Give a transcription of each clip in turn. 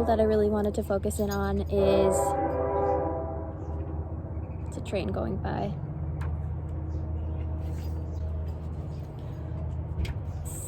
goal that I really wanted to focus in on is, it's a train going by.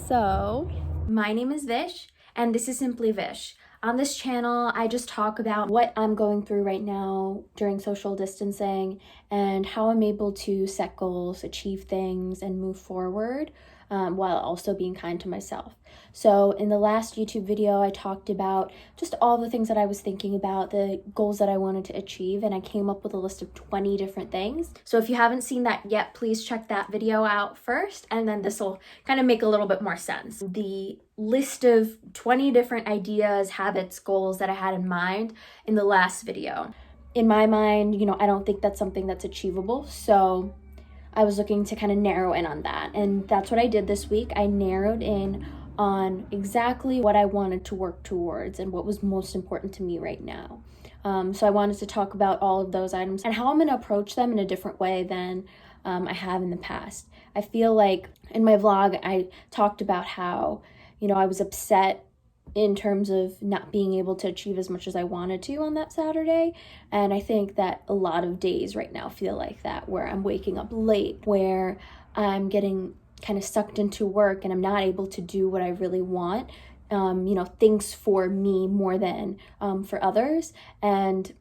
So, my name is Vish, and this is Simply Vish. On this channel, I just talk about what I'm going through right now during social distancing and how I'm able to set goals, achieve things, and move forward while also being kind to myself. So in the last YouTube video, I talked about just all the things that I was thinking about, the goals that I wanted to achieve, and I came up with a list of 20 different things. So if you haven't seen that yet, please check that video out first, and then this will kind of make a little bit more sense. The list of 20 different ideas, habits, goals that I had in mind in the last video. In my mind, I don't think that's something that's achievable, so I was looking to kind of narrow in on that, and that's what I did this week. I narrowed in on exactly what I wanted to work towards and what was most important to me right now. So I wanted to talk about all of those items and how I'm going to approach them in a different way than I have in the past. I feel like in my vlog, I talked about how, I was upset in terms of not being able to achieve as much as I wanted to on that Saturday. And I think that a lot of days right now feel like that, where I'm waking up late, where I'm getting kind of sucked into work and I'm not able to do what I really want, things for me more than for others. And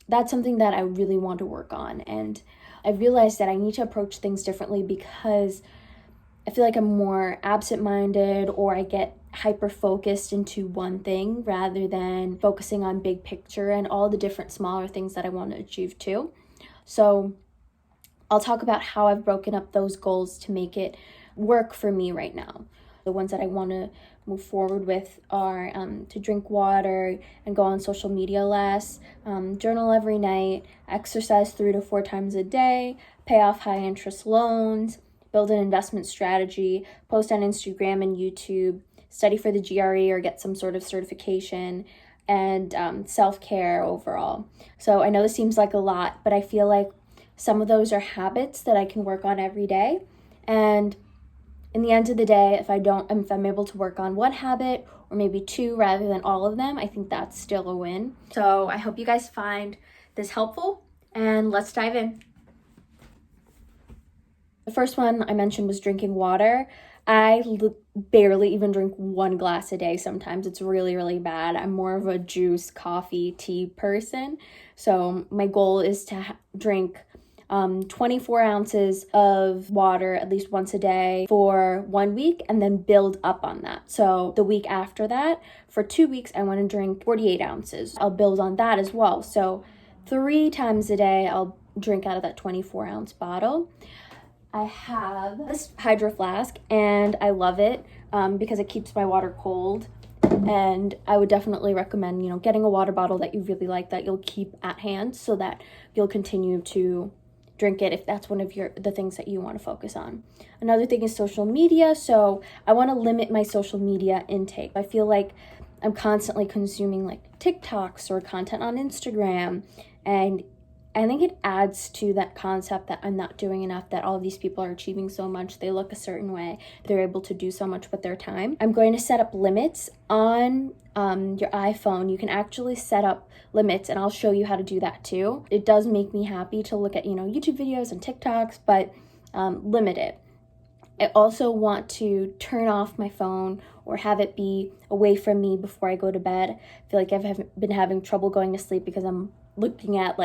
that's something that I really want to work on. And I realized that I need to approach things differently because I feel like I'm more absent-minded, or I get hyper-focused into one thing rather than focusing on big picture and all the different smaller things that I want to achieve too. So I'll talk about how I've broken up those goals to make it work for me right now. The ones that I want to move forward with are to drink water and go on social media less, journal every night, exercise 3 to 4 times a day, pay off high interest loans, build an investment strategy, post on Instagram and YouTube, study for the GRE or get some sort of certification, and self-care overall. So I know this seems like a lot, but I feel like some of those are habits that I can work on every day. And in the end of the day, if I'm able to work on one habit or maybe 2 rather than all of them, I think that's still a win. So I hope you guys find this helpful, and let's dive in. The first one I mentioned was drinking water. I barely even drink 1 glass a day sometimes. It's really, really bad. I'm more of a juice, coffee, tea person. So my goal is to drink 24 ounces of water at least once a day for 1 week, and then build up on that. So the week after that, for 2 weeks, I want to drink 48 ounces. I'll build on that as well. So 3 times a day, I'll drink out of that 24-ounce bottle. I have this Hydroflask, and I love it because it keeps my water cold. And I would definitely recommend, getting a water bottle that you really like, that you'll keep at hand, so that you'll continue to drink it if that's one of the things that you want to focus on. Another thing is social media. So I want to limit my social media intake. I feel like I'm constantly consuming like TikToks or content on Instagram, and I think it adds to that concept that I'm not doing enough, that all of these people are achieving so much, they look a certain way, they're able to do so much with their time. I'm going to set up limits on your iPhone. You can actually set up limits, and I'll show you how to do that too. It does make me happy to look at, YouTube videos and TikToks, but limit it. I also want to turn off my phone or have it be away from me before I go to bed. I feel like I've been having trouble going to sleep because I'm looking at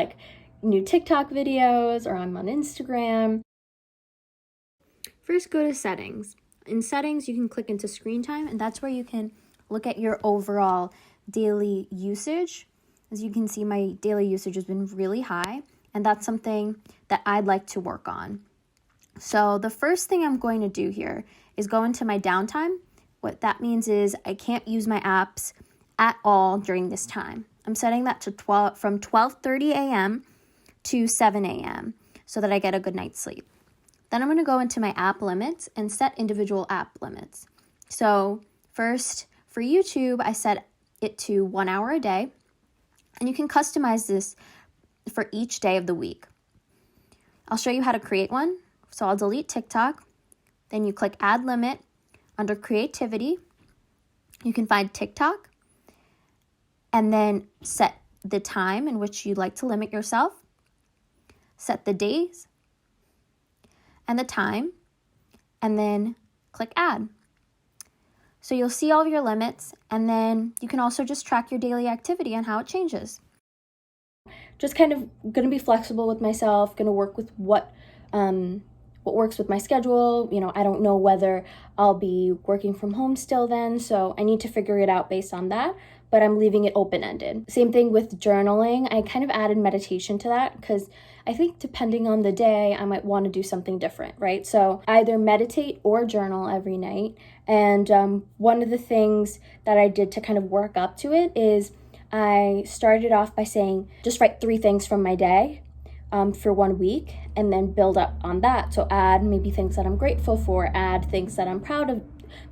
new TikTok videos, or I'm on Instagram. First, go to settings. In settings, you can click into screen time, and that's where you can look at your overall daily usage. As you can see, my daily usage has been really high, and that's something that I'd like to work on. So the first thing I'm going to do here is go into my downtime. What that means is I can't use my apps at all during this time. I'm setting that to from 12:30 a.m. to 7 a.m. so that I get a good night's sleep. Then I'm going to go into my app limits and set individual app limits. So first, for YouTube, I set it to 1 hour a day, and you can customize this for each day of the week. I'll show you how to create one. So I'll delete TikTok, then you click add limit. Under creativity, you can find TikTok, and then set the time in which you'd like to limit yourself, set the days and the time, and then click add. So you'll see all of your limits, and then you can also just track your daily activity and how it changes. Just kind of going to be flexible with myself, going to work with what works with my schedule. You know, I don't know whether I'll be working from home still then, so I need to figure it out based on that, but I'm leaving it open-ended. Same thing with journaling. I kind of added meditation to that because I think depending on the day, I might want to do something different, right? So either meditate or journal every night. And one of the things that I did to kind of work up to it is I started off by saying, just write 3 things from my day for 1 week, and then build up on that. So add maybe things that I'm grateful for, add things that I'm proud of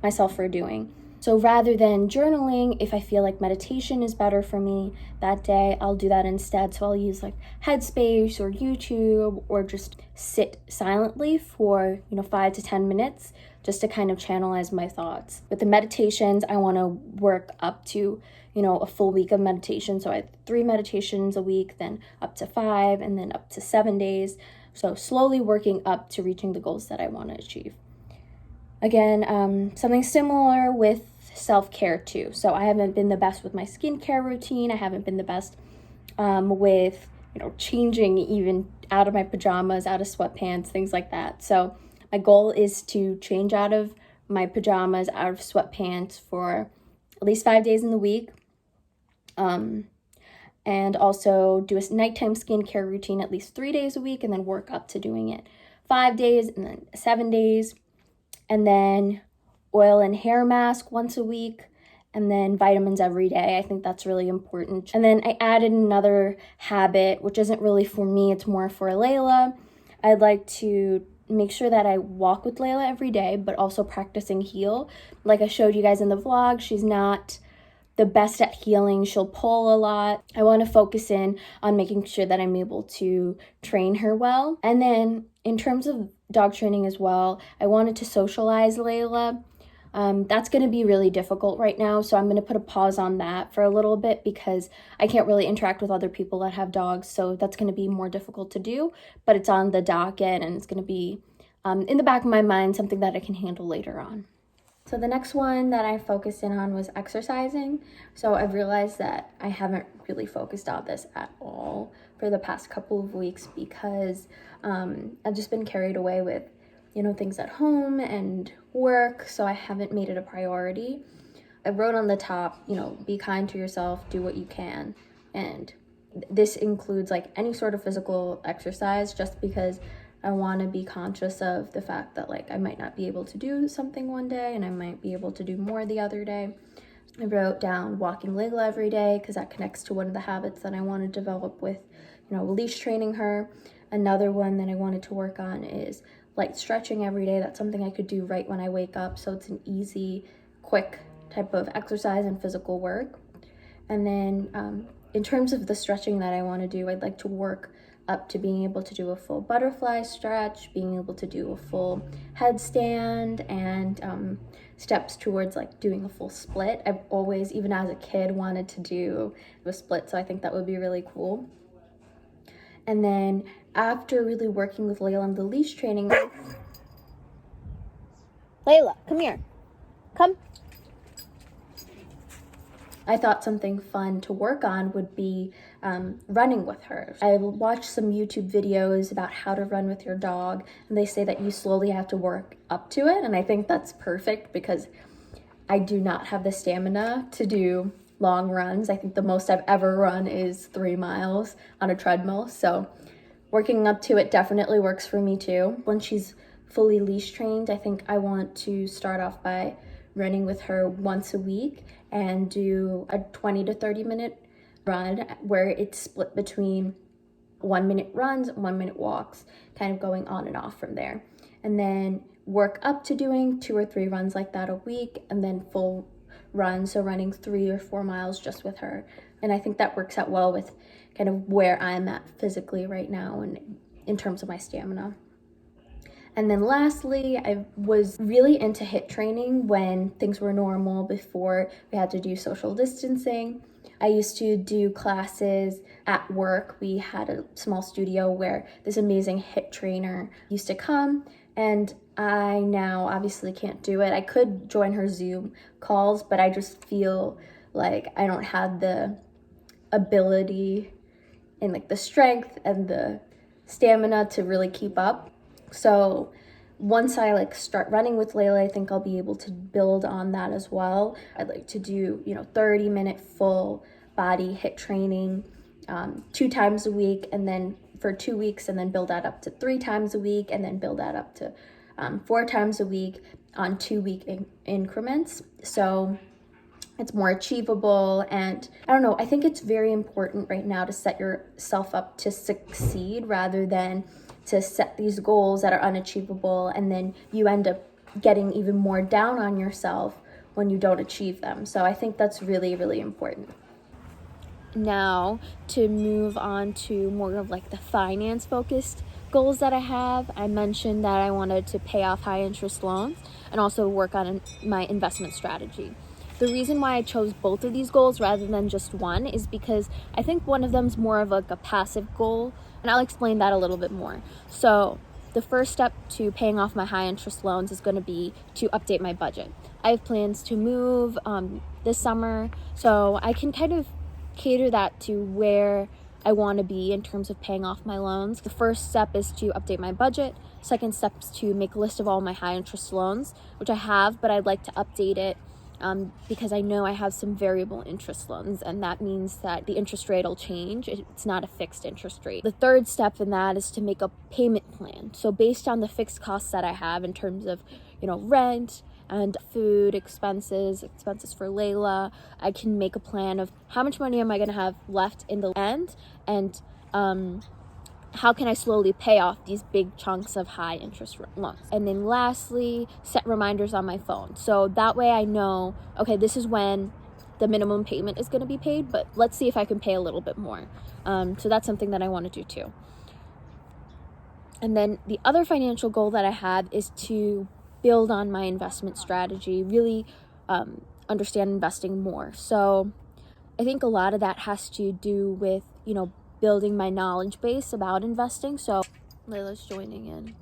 myself for doing. So rather than journaling, if I feel like meditation is better for me that day, I'll do that instead. So I'll use like Headspace or YouTube, or just sit silently for 5 to 10 minutes just to kind of channelize my thoughts. With the meditations, I want to work up to a full week of meditation. So I have 3 meditations a week, then up to 5, and then up to 7 days. So slowly working up to reaching the goals that I want to achieve. Again, something similar with self-care too. So I haven't been the best with my skincare routine. I haven't been the best with changing even out of my pajamas, out of sweatpants, things like that. So my goal is to change out of my pajamas, out of sweatpants for at least 5 days in the week. And also do a nighttime skincare routine at least 3 days a week, and then work up to doing it 5 days and then 7 days. And then oil and hair mask once a week, and then vitamins every day. I think that's really important. And then I added another habit, which isn't really for me, it's more for Laila. I'd like to make sure that I walk with Laila every day, but also practicing heel. Like I showed you guys in the vlog, she's not the best at healing. She'll pull a lot. I want to focus in on making sure that I'm able to train her well. And then in terms of dog training as well, I wanted to socialize Laila. That's going to be really difficult right now, so I'm going to put a pause on that for a little bit because I can't really interact with other people that have dogs, so that's going to be more difficult to do, but it's on the docket, and it's going to be in the back of my mind, something that I can handle later on. So the next one that I focused in on was exercising. So I've realized that I haven't really focused on this at all for the past couple of weeks because I've just been carried away with things at home and work, so I haven't made it a priority. I wrote on the top, be kind to yourself, do what you can. And this includes like any sort of physical exercise, just because I want to be conscious of the fact that like I might not be able to do something one day and I might be able to do more the other day. I wrote down walking Laila every day because that connects to one of the habits that I want to develop with, leash training her. Another one that I wanted to work on is light stretching every day. That's something I could do right when I wake up, so it's an easy, quick type of exercise and physical work. And then in terms of the stretching that I want to do, I'd like to work up to being able to do a full butterfly stretch, being able to do a full headstand, and steps towards like doing a full split. I've always, even as a kid, wanted to do a split, so I think that would be really cool. And then after really working with Laila on the leash training, Laila, come here. Come. I thought something fun to work on would be running with her. I watched some YouTube videos about how to run with your dog, and they say that you slowly have to work up to it, and I think that's perfect because I do not have the stamina to do long runs. I think the most I've ever run is 3 miles on a treadmill, so working up to it definitely works for me too. When she's fully leash trained, I think I want to start off by running with her once a week and do a 20 to 30 minute run where it's split between 1 minute runs, 1 minute walks, kind of going on and off from there. And then work up to doing 2 or 3 runs like that a week, and then full run, so running 3 or 4 miles just with her. And I think that works out well with kind of where I'm at physically right now and in terms of my stamina. And then lastly, I was really into HIIT training when things were normal before we had to do social distancing. I used to do classes at work. We had a small studio where this amazing HIIT trainer used to come, and I now obviously can't do it. I could join her Zoom calls, but I just feel like I don't have the ability and like the strength and the stamina to really keep up. So once I like start running with Laila, I think I'll be able to build on that as well. I'd like to do 30-minute full body HIIT training 2 times a week, and then for 2 weeks, and then build that up to 3 times a week, and then build that up to 4 times a week on 2-week increments. So it's more achievable, and I don't know, I think it's very important right now to set yourself up to succeed rather than to set these goals that are unachievable, and then you end up getting even more down on yourself when you don't achieve them. So I think that's really, really important. Now, to move on to more of like the finance focused goals that I have, I mentioned that I wanted to pay off high interest loans and also work on my investment strategy. The reason why I chose both of these goals rather than just one is because I think one of them is more of like a passive goal, and I'll explain that a little bit more. So the first step to paying off my high interest loans is going to be to update my budget. I have plans to move this summer, so I can kind of cater that to where I want to be in terms of paying off my loans. The first step is to update my budget. Second step is to make a list of all my high interest loans, which I have, but I'd like to update it because I know I have some variable interest loans, and that means that the interest rate will change. It's not a fixed interest rate. The third step in that is to make a payment plan. So based on the fixed costs that I have in terms of, rent and food expenses for Laila, I can make a plan of how much money am I going to have left in the end, and how can I slowly pay off these big chunks of high interest loans. And then lastly, set reminders on my phone. So that way I know, okay, this is when the minimum payment is going to be paid, but let's see if I can pay a little bit more. So that's something that I want to do too. And then the other financial goal that I have is to build on my investment strategy, really understand investing more. So I think a lot of that has to do with, building my knowledge base about investing. So Laila's joining in.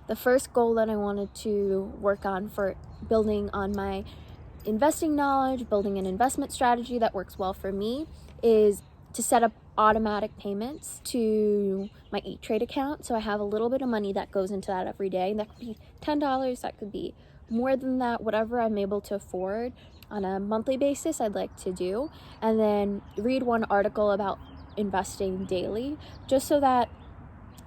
The first goal that I wanted to work on for building on my investing knowledge, building an investment strategy that works well for me, is to set up automatic payments to my Eat Trade account. So I have a little bit of money that goes into that every day. That could be $10, that could be more than that, whatever I'm able to afford on a monthly basis, I'd like to do. And then read one article about investing daily, just so that,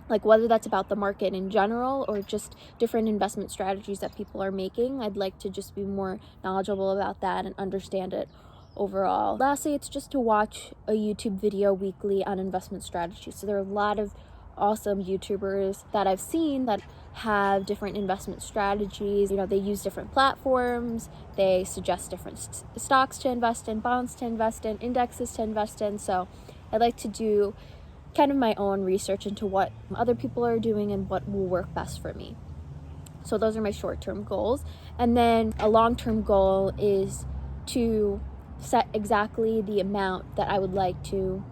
like, whether that's about the market in general or just different investment strategies that people are making, I'd like to just be more knowledgeable about that and understand it overall. Lastly, it's just to watch a YouTube video weekly on investment strategies. So there are a lot of awesome YouTubers that I've seen that have different investment strategies. They use different platforms, they suggest different stocks to invest in, bonds to invest in, indexes to invest in. So I'd like to do kind of my own research into what other people are doing and what will work best for me. So those are my short-term goals. And then a long-term goal is to set exactly the amount that I would like to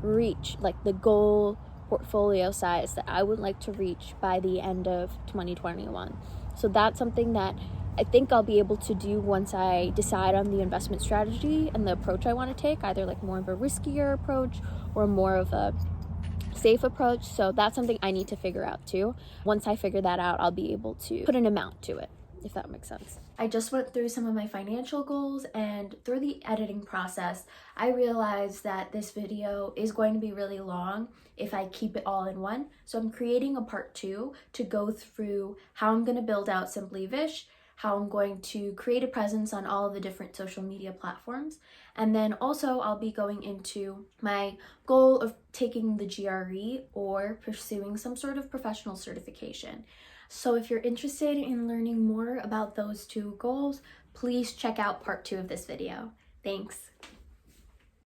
reach, like the goal portfolio size that I would like to reach by the end of 2021. So that's something that I think I'll be able to do once I decide on the investment strategy and the approach I want to take, either like more of a riskier approach or more of a safe approach. So that's something I need to figure out too. Once I figure that out, I'll be able to put an amount to it, if that makes sense. I just went through some of my financial goals, and through the editing process, I realized that this video is going to be really long if I keep it all in one. So I'm creating a part 2 to go through how I'm going to build out Simply Vish, how I'm going to create a presence on all of the different social media platforms. And then also I'll be going into my goal of taking the GRE or pursuing some sort of professional certification. So if you're interested in learning more about those 2 goals, please check out part 2 of this video. Thanks.